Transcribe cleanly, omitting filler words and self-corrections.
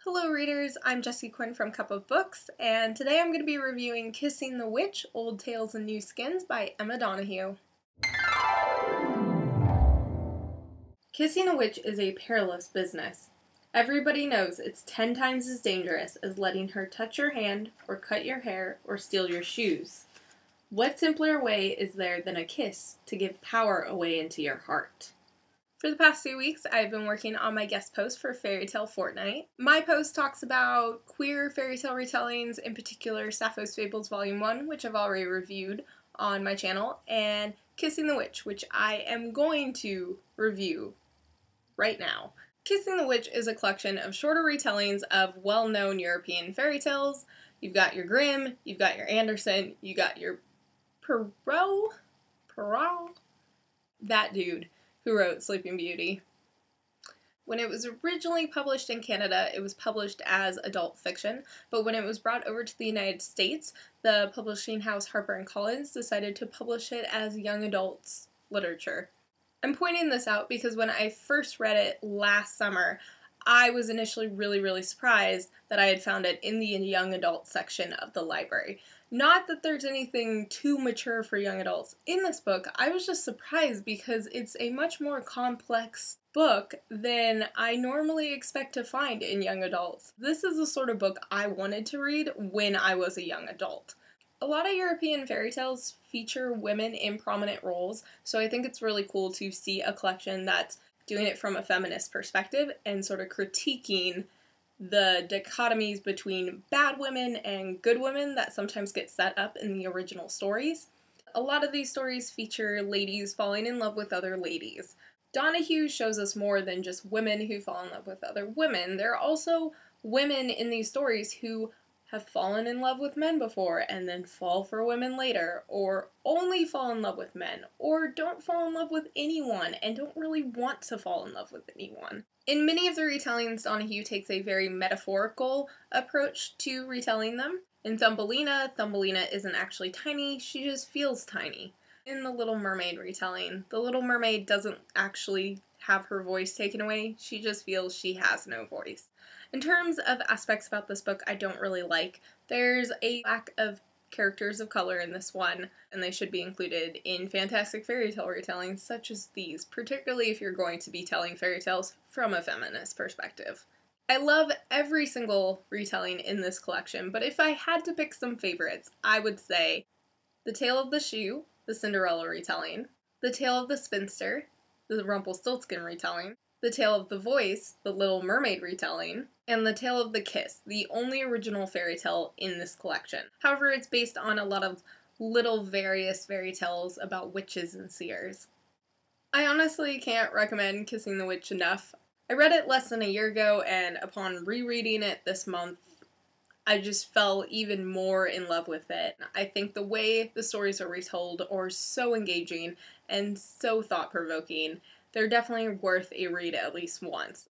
Hello readers, I'm Jessie Quinn from Cup of Books, and today I'm going to be reviewing Kissing the Witch, Old Tales and New Skins by Emma Donoghue. Kissing a witch is a perilous business. Everybody knows it's 10 times as dangerous as letting her touch your hand, or cut your hair, or steal your shoes. What simpler way is there than a kiss to give power away into your heart? For the past few weeks, I've been working on my guest post for Fairy Tale Fortnight. My post talks about queer fairy tale retellings, in particular Sappho's Fables Volume 1, which I've already reviewed on my channel, and Kissing the Witch, which I am going to review right now. Kissing the Witch is a collection of shorter retellings of well-known European fairy tales. You've got your Grimm, you've got your Andersen, you got your Perrault, that dude who wrote Sleeping Beauty. When it was originally published in Canada, it was published as adult fiction, but when it was brought over to the United States, the publishing house Harper & Collins decided to publish it as young adults literature. I'm pointing this out because when I first read it last summer, I was initially really surprised that I had found it in the young adult section of the library. Not that there's anything too mature for young adults in this book, I was just surprised because it's a much more complex book than I normally expect to find in young adults. This is the sort of book I wanted to read when I was a young adult. A lot of European fairy tales feature women in prominent roles, so I think it's really cool to see a collection that's doing it from a feminist perspective and sort of critiquing the dichotomies between bad women and good women that sometimes get set up in the original stories. A lot of these stories feature ladies falling in love with other ladies. Donoghue shows us more than just women who fall in love with other women. There are also women in these stories who have fallen in love with men before and then fall for women later, or only fall in love with men, or don't fall in love with anyone and don't really want to fall in love with anyone. In many of the retellings, Donoghue takes a very metaphorical approach to retelling them. In Thumbelina isn't actually tiny, she just feels tiny. In the Little Mermaid retelling, the Little Mermaid doesn't actually have her voice taken away, she just feels she has no voice. In terms of aspects about this book I don't really like, there's a lack of characters of color in this one, and they should be included in fantastic fairy tale retellings such as these, particularly if you're going to be telling fairy tales from a feminist perspective. I love every single retelling in this collection, but if I had to pick some favorites, I would say The Tale of the Shoe, the Cinderella retelling, The Tale of the Spinster, the Rumpelstiltskin retelling, The Tale of the Voice, the Little Mermaid retelling, and The Tale of the Kiss, the only original fairy tale in this collection. However, it's based on a lot of little various fairy tales about witches and seers. I honestly can't recommend Kissing the Witch enough. I read it less than a year ago, and upon rereading it this month, I just fell even more in love with it. I think the way the stories are retold are so engaging and so thought-provoking. They're definitely worth a read at least once.